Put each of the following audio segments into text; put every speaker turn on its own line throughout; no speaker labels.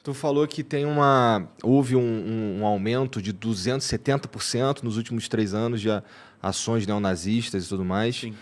Tu falou que houve um aumento de 270% nos últimos 3 anos de ações neonazistas e tudo mais.
Sim.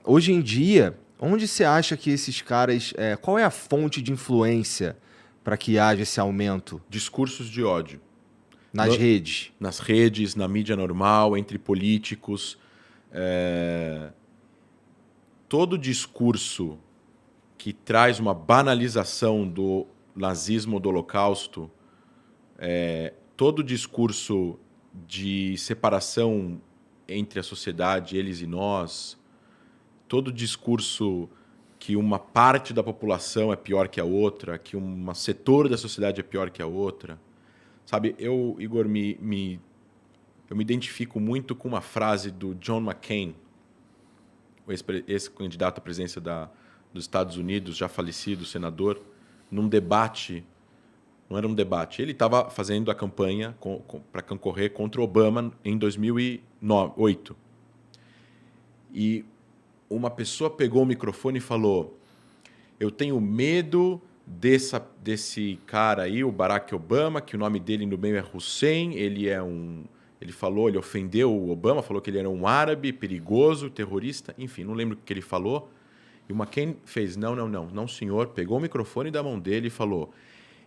Hoje em dia, onde você acha que esses caras... qual é a fonte de influência para que haja esse aumento?
Discursos de ódio.
Nas redes?
Nas redes, na mídia normal, entre políticos. Todo discurso que traz uma banalização do nazismo ou do Holocausto, todo discurso de separação entre a sociedade, eles e nós, todo discurso que uma parte da população é pior que a outra, que um setor da sociedade é pior que a outra. Sabe, Igor, eu me identifico muito com uma frase do John McCain, o ex-candidato à presidência dos Estados Unidos, já falecido, senador, num debate. Não era um debate. Ele estava fazendo a campanha para concorrer contra Obama em 2008. E uma pessoa pegou o microfone e falou: eu tenho medo desse cara aí, o Barack Obama, que o nome dele no meio é Hussein, ele ofendeu o Obama, falou que ele era um árabe, perigoso, terrorista, enfim, não lembro o que ele falou. E o McCain fez: não, senhor, pegou o microfone da mão dele e falou: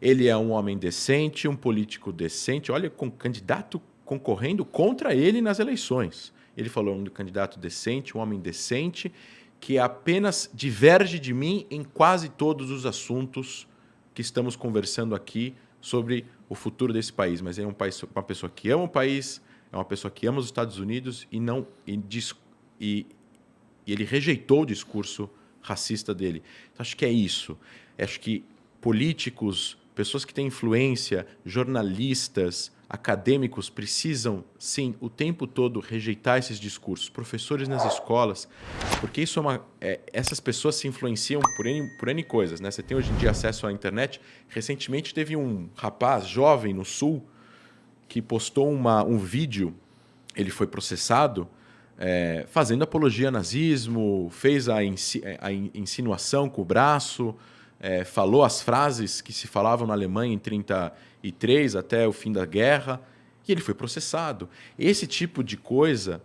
ele é um homem decente, um político decente, olha, com candidato concorrendo contra ele nas eleições. Ele falou: um candidato decente, um homem decente, que apenas diverge de mim em quase todos os assuntos que estamos conversando aqui sobre o futuro desse país. Mas é uma pessoa que ama o país, é uma pessoa que ama os Estados Unidos e ele rejeitou o discurso racista dele. Então, acho que é isso. Acho que políticos, pessoas que têm influência, jornalistas, acadêmicos precisam, sim, o tempo todo rejeitar esses discursos. Professores nas escolas, porque isso essas pessoas se influenciam por N coisas, né? Você tem hoje em dia acesso à internet. Recentemente teve um rapaz jovem no Sul que postou um vídeo, ele foi processado, fazendo apologia ao nazismo, fez a insinuação com o braço, falou as frases que se falavam na Alemanha em 1933 até o fim da guerra, e ele foi processado. Esse tipo de coisa,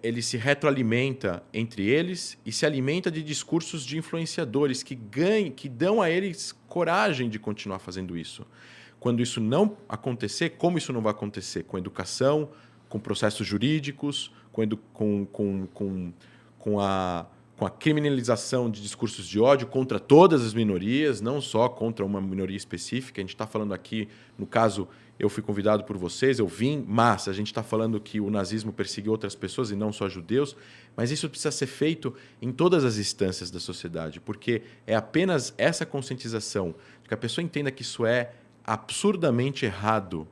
ele se retroalimenta entre eles e se alimenta de discursos de influenciadores que dão a eles coragem de continuar fazendo isso. Quando isso não acontecer, como isso não vai acontecer? Com educação, com processos jurídicos, com a criminalização de discursos de ódio contra todas as minorias, não só contra uma minoria específica. A gente está falando aqui, no caso, eu fui convidado por vocês, eu vim, mas a gente está falando que o nazismo perseguiu outras pessoas e não só judeus, mas isso precisa ser feito em todas as instâncias da sociedade, porque é apenas essa conscientização, que a pessoa entenda que isso é absurdamente errado,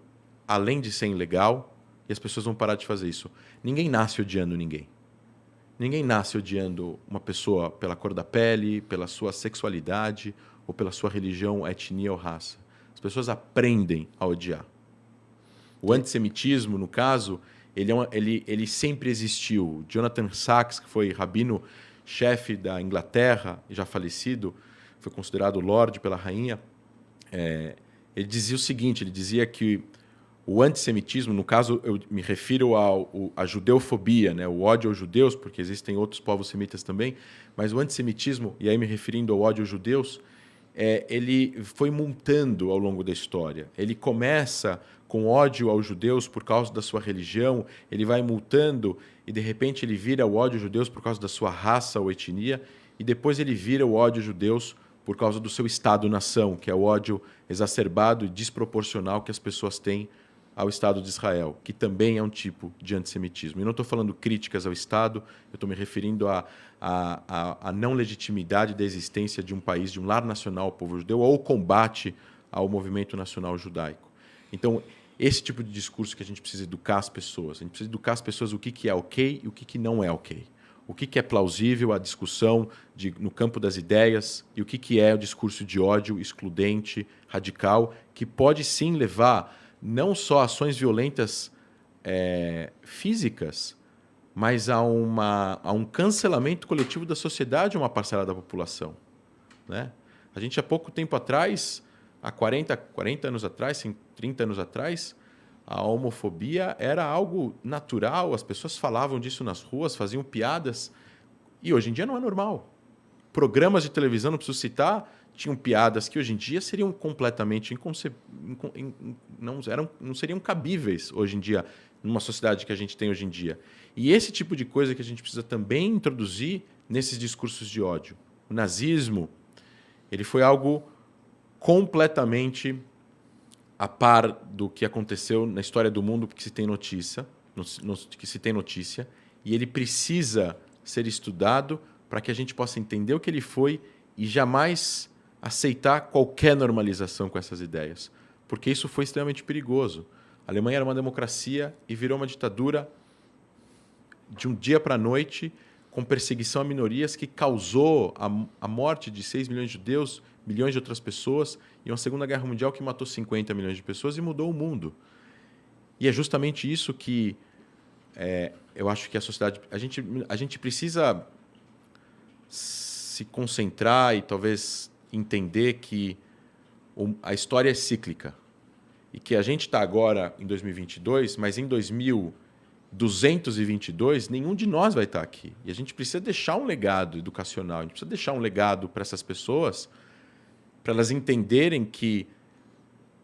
além de ser ilegal, e as pessoas vão parar de fazer isso. Ninguém nasce odiando ninguém. Ninguém nasce odiando uma pessoa pela cor da pele, pela sua sexualidade, ou pela sua religião, etnia ou raça. As pessoas aprendem a odiar. O antissemitismo, no caso, ele sempre existiu. Jonathan Sacks, que foi rabino-chefe da Inglaterra, já falecido, foi considerado Lorde pela rainha, ele dizia o seguinte, ele dizia que o antissemitismo, no caso, eu me refiro à judeofobia, né? O ódio aos judeus, porque existem outros povos semitas também, mas o antissemitismo, e aí me referindo ao ódio aos judeus, ele foi montando ao longo da história. Ele começa com ódio aos judeus por causa da sua religião, ele vai mutando e, de repente, ele vira o ódio aos judeus por causa da sua raça ou etnia, e depois ele vira o ódio aos judeus por causa do seu Estado-nação, que é o ódio exacerbado e desproporcional que as pessoas têm ao Estado de Israel, que também é um tipo de antissemitismo. E não estou falando críticas ao Estado, eu estou me referindo à não legitimidade da existência de um país, de um lar nacional ao povo judeu, ou o combate ao movimento nacional judaico. Então, esse tipo de discurso que a gente precisa educar as pessoas. A gente precisa educar as pessoas o que é ok e o que não é ok. O que é plausível, a discussão no campo das ideias, e o que é o discurso de ódio excludente, radical, que pode sim levar não só ações violentas físicas, mas a um cancelamento coletivo da sociedade, uma parcela da população, né? A gente, há pouco tempo atrás, há 40 anos atrás, 30 anos atrás, a homofobia era algo natural, as pessoas falavam disso nas ruas, faziam piadas, e hoje em dia não é normal. Programas de televisão, não preciso citar, tinham piadas que hoje em dia seriam completamente não seriam cabíveis hoje em dia, numa sociedade que a gente tem hoje em dia. E esse tipo de coisa que a gente precisa também introduzir nesses discursos de ódio. O nazismo, ele foi algo completamente a par do que aconteceu na história do mundo que se tem notícia, e ele precisa ser estudado para que a gente possa entender o que ele foi e jamais aceitar qualquer normalização com essas ideias, porque isso foi extremamente perigoso. A Alemanha era uma democracia e virou uma ditadura de um dia para a noite, com perseguição a minorias, que causou a morte de 6 milhões de judeus, milhões de outras pessoas, e uma Segunda Guerra Mundial que matou 50 milhões de pessoas e mudou o mundo. E é justamente isso que eu acho que a sociedade... A gente precisa se concentrar e talvez entender que a história é cíclica e que a gente está agora em 2022, mas em 2222 nenhum de nós vai estar aqui. E a gente precisa deixar um legado educacional, a gente precisa deixar um legado para essas pessoas, para elas entenderem que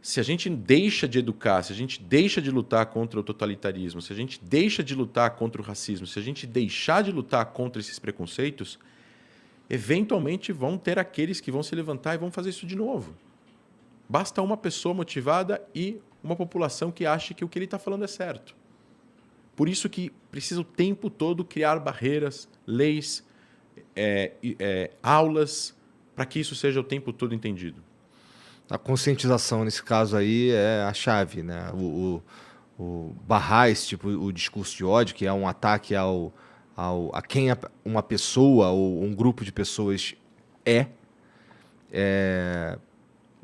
se a gente deixa de educar, se a gente deixa de lutar contra o totalitarismo, se a gente deixa de lutar contra o racismo, se a gente deixar de lutar contra esses preconceitos, eventualmente vão ter aqueles que vão se levantar e vão fazer isso de novo. Basta uma pessoa motivada e uma população que ache que o que ele está falando é certo. Por isso que precisa o tempo todo criar barreiras, leis, aulas, para que isso seja o tempo todo entendido.
A conscientização, nesse caso aí, é a chave, né? Barrar esse tipo, o discurso de ódio, que é um ataque a quem uma pessoa ou um grupo de pessoas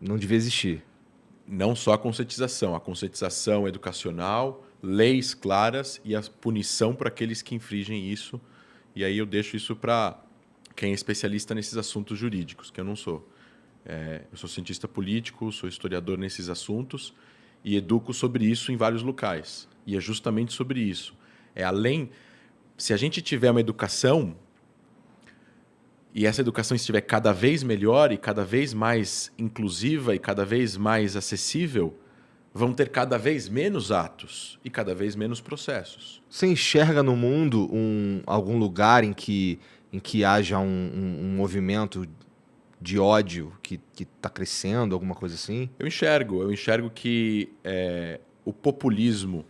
não devia existir.
Não só a conscientização educacional, leis claras e a punição para aqueles que infringem isso. E aí eu deixo isso para quem é especialista nesses assuntos jurídicos, que eu não sou. Eu sou cientista político, sou historiador nesses assuntos e educo sobre isso em vários locais. E é justamente sobre isso. Se a gente tiver uma educação e essa educação estiver cada vez melhor e cada vez mais inclusiva e cada vez mais acessível, vão ter cada vez menos atos e cada vez menos processos.
Você enxerga no mundo algum lugar em que haja um movimento de ódio que está crescendo, alguma coisa assim?
Eu enxergo que o populismo,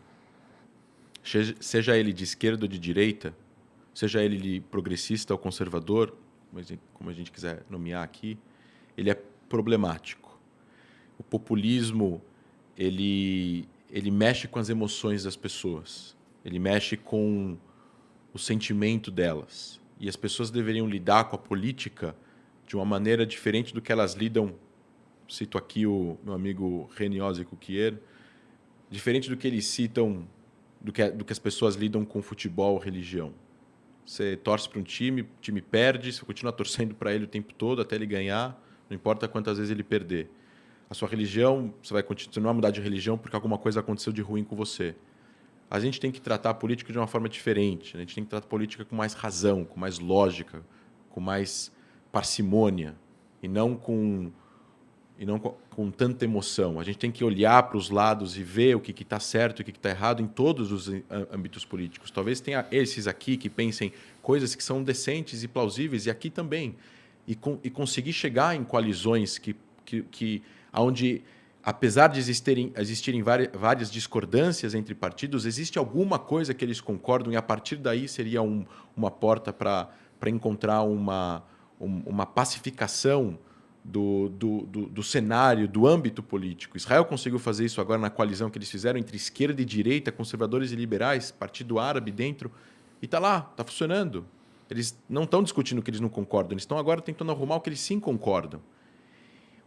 seja ele de esquerda ou de direita, seja ele de progressista ou conservador, como a gente quiser nomear aqui, ele é problemático. O populismo, ele mexe com as emoções das pessoas, ele mexe com o sentimento delas. E as pessoas deveriam lidar com a política de uma maneira diferente do que elas lidam, cito aqui o meu amigo René Ozzy-Cuquier, diferente do que eles citam, do que as pessoas lidam com futebol ou religião. Você torce para um time, o time perde, você continua torcendo para ele o tempo todo até ele ganhar, não importa quantas vezes ele perder. A sua religião, você vai continuar a mudar de religião porque alguma coisa aconteceu de ruim com você. A gente tem que tratar a política de uma forma diferente, a gente tem que tratar a política com mais razão, com mais lógica, com mais parcimônia e não com tanta emoção. A gente tem que olhar para os lados e ver o que está certo e o que está errado em todos os âmbitos políticos. Talvez tenha esses aqui que pensem coisas que são decentes e plausíveis, e aqui também. E conseguir chegar em coalizões onde, apesar de existirem várias discordâncias entre partidos, existe alguma coisa que eles concordam, e a partir daí seria uma porta para encontrar uma pacificação do cenário, do âmbito político. Israel conseguiu fazer isso agora na coalizão que eles fizeram entre esquerda e direita, conservadores e liberais, partido árabe dentro, e está lá, está funcionando. Eles não estão discutindo o que eles não concordam, eles estão agora tentando arrumar o que eles sim concordam.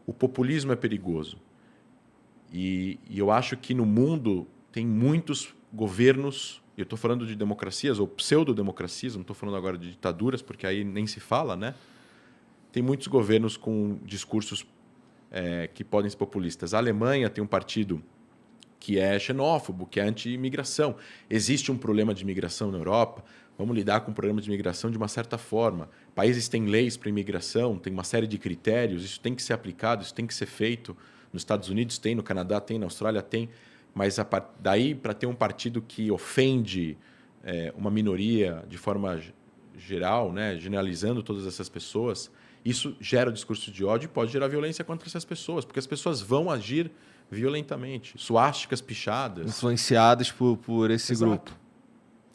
O populismo é perigoso. E eu acho que no mundo tem muitos governos, eu estou falando de democracias ou pseudo-democracias, não estou falando agora de ditaduras, porque aí nem se fala, né? tem muitos governos com discursos que podem ser populistas. A Alemanha tem um partido que é xenófobo, que é anti-imigração. Existe um problema de imigração na Europa, vamos lidar com o problema de imigração de uma certa forma. Países têm leis para imigração, tem uma série de critérios, isso tem que ser aplicado, isso tem que ser feito. Nos Estados Unidos tem, no Canadá tem, na Austrália tem, mas daí para ter um partido que ofende uma minoria de forma geral, né, generalizando todas essas pessoas, isso gera o discurso de ódio e pode gerar violência contra essas pessoas, porque as pessoas vão agir violentamente. Suásticas pichadas.
Influenciadas por esse
Exato.
grupo.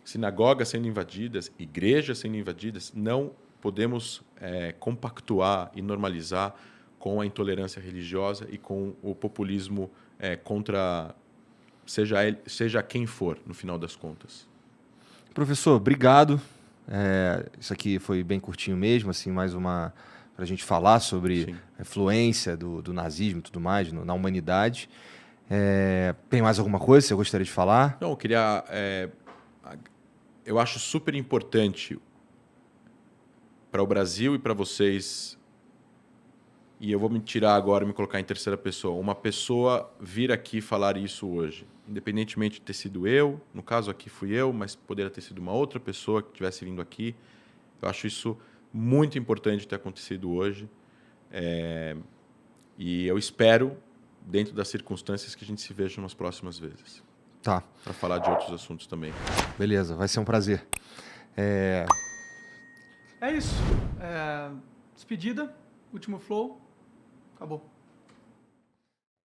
Sinagogas sendo invadidas, igrejas sendo invadidas. Não podemos compactuar e normalizar com a intolerância religiosa e com o populismo contra seja quem for, no final das contas.
Professor, obrigado. Isso aqui foi bem curtinho mesmo, assim, mais uma para a gente falar sobre
Sim.
a influência do nazismo e tudo mais na humanidade. Tem mais alguma coisa que você gostaria de falar?
Não, eu queria... eu acho super importante para o Brasil e para vocês, e eu vou me tirar agora e me colocar em terceira pessoa, uma pessoa vir aqui falar isso hoje, independentemente de ter sido eu, no caso aqui fui eu, mas poderia ter sido uma outra pessoa que tivesse vindo aqui. Eu acho isso muito importante ter acontecido hoje. E eu espero, dentro das circunstâncias, que a gente se veja nas próximas vezes.
Tá.
Para falar de outros assuntos também.
Beleza, vai ser um prazer.
É isso. Despedida, último flow, acabou.